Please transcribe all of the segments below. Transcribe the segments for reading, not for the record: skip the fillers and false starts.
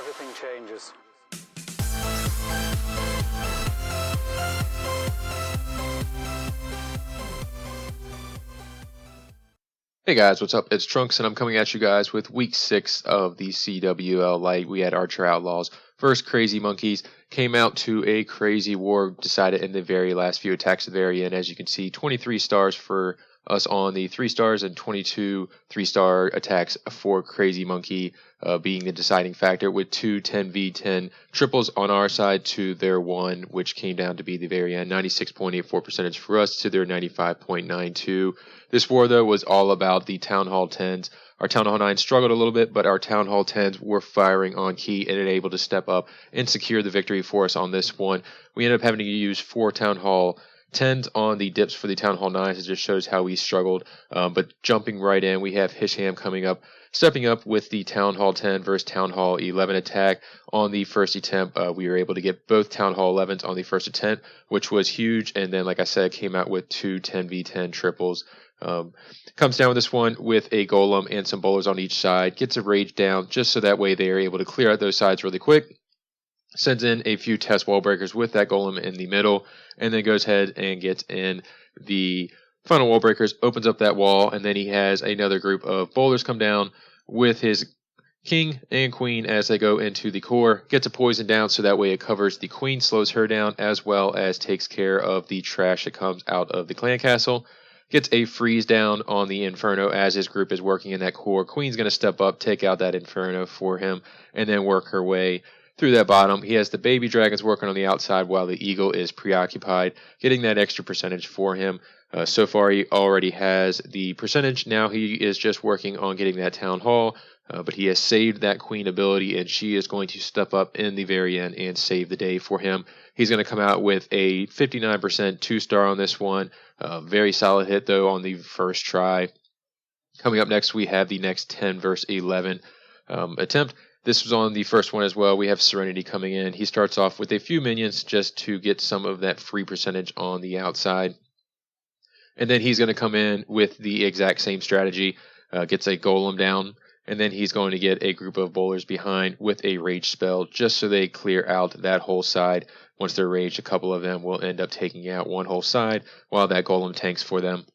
everything changes. Hey guys, what's up? It's Trunks, and I'm coming at you guys with week 6 of the CWL Light. We had Archer Outlaws versus Crazy Monkeys. Came out to a crazy war, decided in the very last few attacks at the very end. As you can see, 23 stars for us on the 3 stars and 22 3-star attacks for Crazy Monkey being the deciding factor, with 2 10v10 triples on our side to their 1, which came down to be the very end. 96.84 percentage for us to their 95.92. This war, though, was all about the Town Hall 10s. Our Town Hall 9s struggled a little bit, but our Town Hall 10s were firing on key and able to step up and secure the victory for us on this one. We ended up having to use 4 Town Hall 10s on the dips for the Town Hall 9s. It just shows how we struggled. But jumping right in, we have HitchHam coming up, stepping up with the Town Hall 10 versus Town Hall 11 attack. On the first attempt, we were able to get both Town Hall 11s on the first attempt, which was huge. And then, like I said, came out with 2 10v10 triples. Comes down with this one with a golem and some bowlers on each side. Gets a rage down just so that way they are able to clear out those sides really quick. Sends in a few test wall breakers with that golem in the middle, and then goes ahead and gets in the final wall breakers, opens up that wall, and then he has another group of bowlers come down with his king and queen as they go into the core. Gets a poison down so that way it covers the queen, slows her down, as well as takes care of the trash that comes out of the clan castle. Gets a freeze down on the Inferno as his group is working in that core. Queen's going to step up, take out that Inferno for him, and then work her way through that bottom. He has the baby dragons working on the outside while the eagle is preoccupied, getting that extra percentage for him. So far, he already has the percentage. Now he is just working on getting that town hall, but he has saved that queen ability, and she is going to step up in the very end and save the day for him. He's going to come out with a 59% 2-star on this one. Very solid hit, though, on the first try. Coming up next, we have the next 10 versus 11 attempt. This was on the first one as well. We have Serenity coming in. He starts off with a few minions just to get some of that free percentage on the outside. And then he's going to come in with the exact same strategy. Gets a golem down. And then he's going to get a group of bowlers behind with a rage spell just so they clear out that whole side. Once they're raged, a couple of them will end up taking out one whole side while that golem tanks for them.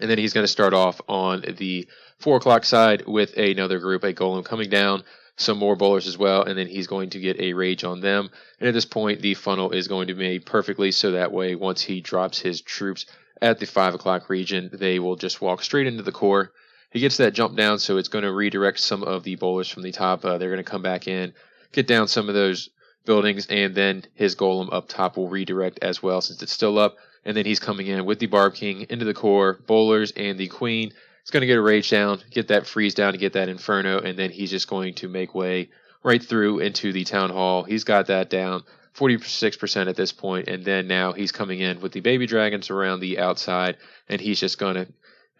And then he's going to start off on the 4 o'clock side with another group, a golem coming down, some more bowlers as well, and then he's going to get a rage on them. And at this point, the funnel is going to be made perfectly so that way once he drops his troops at the 5 o'clock region, they will just walk straight into the core. He gets that jump down, so it's going to redirect some of the bowlers from the top. They're going to come back in, get down some of those buildings, and then his golem up top will redirect as well since it's still up. And then he's coming in with the Barb King into the core, bowlers, and the queen. He's going to get a rage down, get that freeze down to get that Inferno, and then he's just going to make way right through into the Town Hall. He's got that down, 46% at this point, and then now he's coming in with the baby dragons around the outside, and he's just going to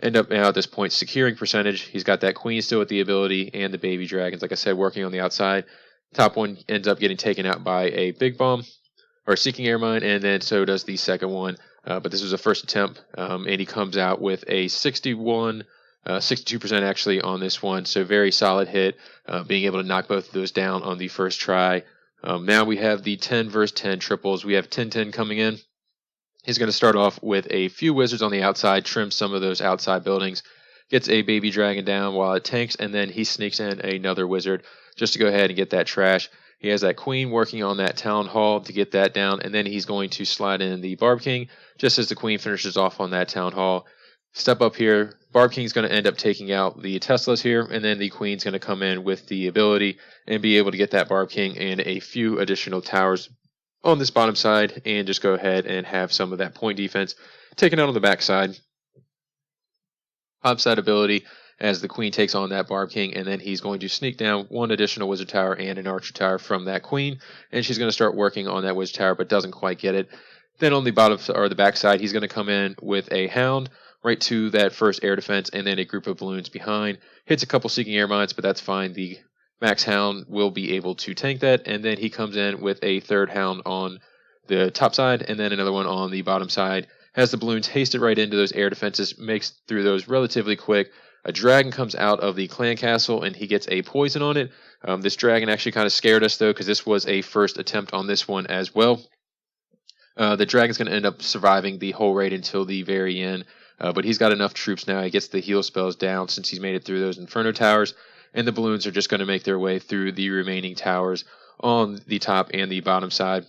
end up now at this point securing percentage. He's got that queen still with the ability and the baby dragons, like I said, working on the outside. Top one ends up getting taken out by a big bomb or seeking air mine, and then so does the second one. But this was a first attempt, and he comes out with a 62% actually on this one. So very solid hit, being able to knock both of those down on the first try. Now we have the 10 versus 10 triples. We have 10-10 coming in. He's going to start off with a few wizards on the outside, trim some of those outside buildings, gets a baby dragon down while it tanks, and then he sneaks in another wizard just to go ahead and get that trash. He has that queen working on that town hall to get that down, and then he's going to slide in the Barb King just as the queen finishes off on that town hall. Step up here, Barb King's going to end up taking out the Teslas here, and then the queen's going to come in with the ability and be able to get that Barb King and a few additional towers on this bottom side and just go ahead and have some of that point defense taken out on the back side. Upside ability as the queen takes on that Barb King, and then he's going to sneak down one additional wizard tower and an archer tower from that queen, and she's going to start working on that wizard tower but doesn't quite get it. Then on the bottom or the back side, he's going to come in with a hound right to that first air defense and then a group of balloons behind. Hits a couple seeking air mines, but that's fine. The Max Hound will be able to tank that, and then he comes in with a third Hound on the top side and then another one on the bottom side. Has the balloons hasted right into those air defenses, makes through those relatively quick. A dragon comes out of the clan castle and he gets a poison on it. This dragon actually kind of scared us though, because this was a first attempt on this one as well. The dragon's going to end up surviving the whole raid until the very end, but he's got enough troops now. He gets the heal spells down since he's made it through those Inferno towers, and the balloons are just going to make their way through the remaining towers on the top and the bottom side.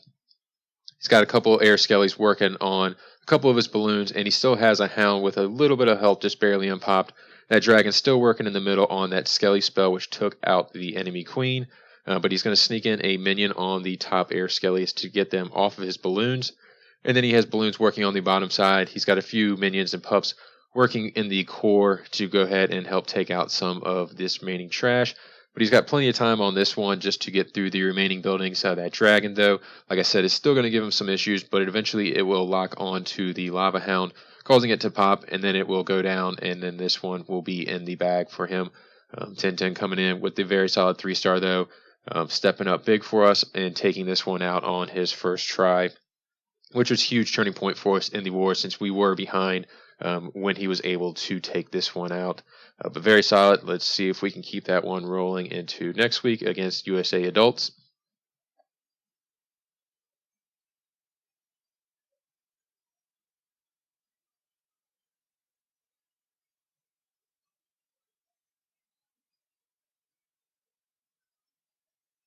He's got a couple air skellies working on a couple of his balloons, and he still has a hound with a little bit of health, just barely unpopped. That dragon's still working in the middle on that skelly spell, which took out the enemy queen. But he's going to sneak in a minion on the top air skellies to get them off of his balloons. And then he has balloons working on the bottom side. He's got a few minions and pups working in the core to go ahead and help take out some of this remaining trash. But he's got plenty of time on this one just to get through the remaining buildings. That dragon, though, like I said, is still going to give him some issues, but eventually it will lock onto the lava hound, causing it to pop, and then it will go down, and then this one will be in the bag for him. 10-10 coming in with the very solid 3-star, though, stepping up big for us and taking this one out on his first try, which was a huge turning point for us in the war since we were behind when he was able to take this one out. But very solid. Let's see if we can keep that one rolling into next week against USA Adults.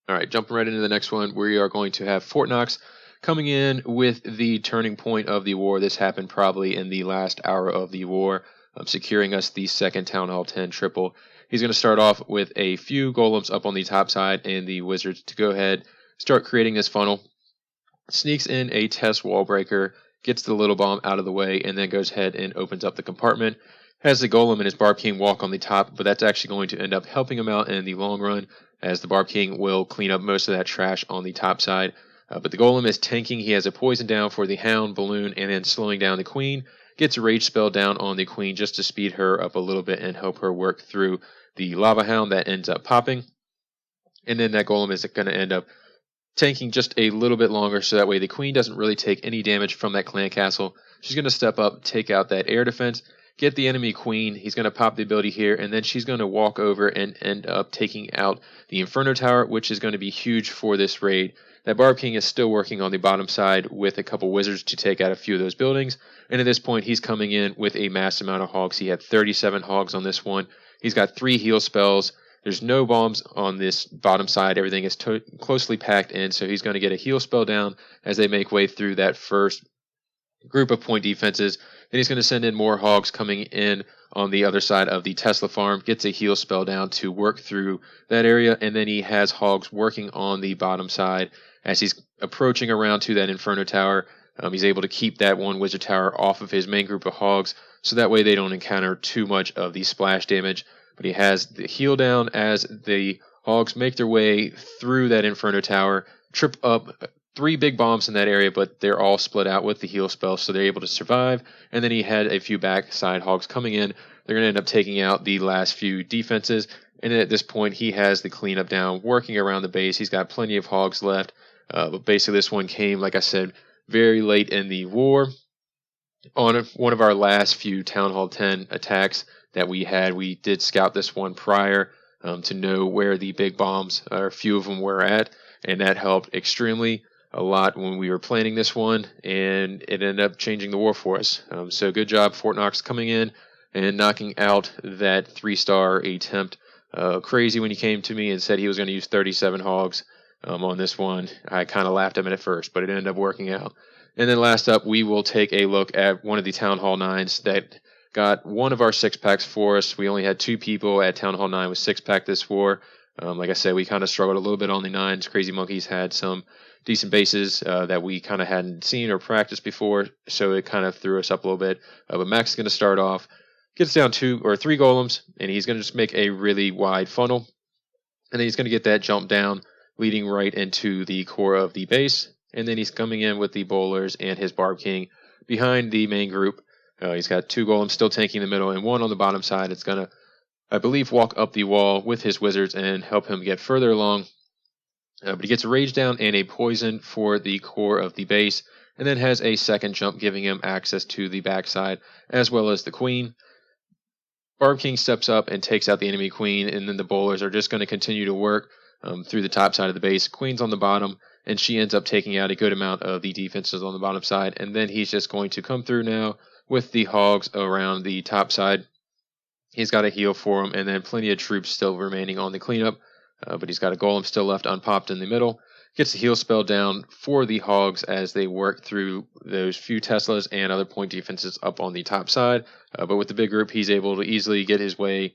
All right, jumping right into the next one, we are going to have Fort Knox coming in with the turning point of the war. This happened probably in the last hour of the war, securing us the second Town Hall 10 triple. He's going to start off with a few golems up on the top side and the wizards to go ahead, start creating this funnel. Sneaks in a test wall breaker, gets the little bomb out of the way, and then goes ahead and opens up the compartment. Has the golem and his Barb King walk on the top, but that's actually going to end up helping him out in the long run, as the Barb King will clean up most of that trash on the top side. But the golem is tanking. He has a poison down for the hound, balloon, and then slowing down the queen. Gets a rage spell down on the queen just to speed her up a little bit and help her work through the lava hound that ends up popping. And then that golem is going to end up tanking just a little bit longer, so that way the queen doesn't really take any damage from that clan castle. She's going to step up, take out that air defense, get the enemy queen. He's going to pop the ability here, and then she's going to walk over and end up taking out the Inferno Tower, which is going to be huge for this raid. That Barb King is still working on the bottom side with a couple wizards to take out a few of those buildings, and at this point he's coming in with a mass amount of hogs. He had 37 hogs on this one. He's got 3 heal spells. There's no bombs on this bottom side. Everything is closely packed in, so he's going to get a heal spell down as they make way through that first group of point defenses. Then he's going to send in more hogs coming in on the other side of the Tesla farm, gets a heal spell down to work through that area, and then he has hogs working on the bottom side as he's approaching around to that Inferno Tower. He's able to keep that one Wizard Tower off of his main group of hogs, so that way they don't encounter too much of the splash damage. But he has the heal down as the hogs make their way through that Inferno Tower, trip up 3 big bombs in that area, but they're all split out with the heal spell, so they're able to survive. And then he had a few backside hogs coming in. They're going to end up taking out the last few defenses. And at this point, he has the cleanup down, working around the base. He's got plenty of hogs left. But basically, this one came, like I said, very late in the war. On one of our last few Town Hall 10 attacks that we had, we did scout this one prior to know where the big bombs, or a few of them, were at. And that helped extremely a lot when we were planning this one, and it ended up changing the war for us. So good job, Fort Knox, coming in and knocking out that 3-star attempt. Crazy when he came to me and said he was going to use 37 hogs on this one. I kind of laughed at him at first, but it ended up working out. And then last up, we will take a look at one of the Town Hall 9s that got one of our 6-packs for us. We only had 2 people at Town Hall 9 with 6-pack this war. Like I said, we kind of struggled a little bit on the 9s. Crazy Monkeys had some decent bases that we kind of hadn't seen or practiced before, so it kind of threw us up a little bit. But Max is going to start off, gets down 2 or 3 golems, and he's going to just make a really wide funnel. And then he's going to get that jump down, leading right into the core of the base. And then he's coming in with the bowlers and his Barb King behind the main group. He's got 2 golems still tanking in the middle and 1 on the bottom side. It's going to, I believe, walk up the wall with his wizards and help him get further along. But he gets a rage down and a poison for the core of the base, and then has a second jump giving him access to the backside as well as the queen. Barb King steps up and takes out the enemy queen, and then the bowlers are just going to continue to work through the top side of the base. Queen's on the bottom, and she ends up taking out a good amount of the defenses on the bottom side, and then he's just going to come through now with the hogs around the top side. He's got a heal for him, and then plenty of troops still remaining on the cleanup, but he's got a golem still left unpopped in the middle. Gets the heal spell down for the hogs as they work through those few Teslas and other point defenses up on the top side. But with the big group, he's able to easily get his way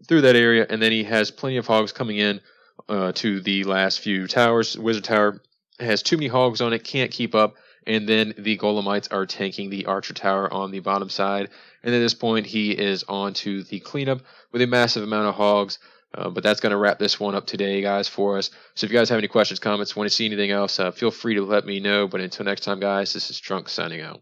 through that area, and then he has plenty of hogs coming in to the last few towers. Wizard Tower has too many hogs on it, can't keep up, and then the Golemites are tanking the Archer Tower on the bottom side. And at this point, he is on to the cleanup with a massive amount of hogs. But that's going to wrap this one up today, guys, for us. So if you guys have any questions, comments, want to see anything else, feel free to let me know. But until next time, guys, this is Trunks signing out.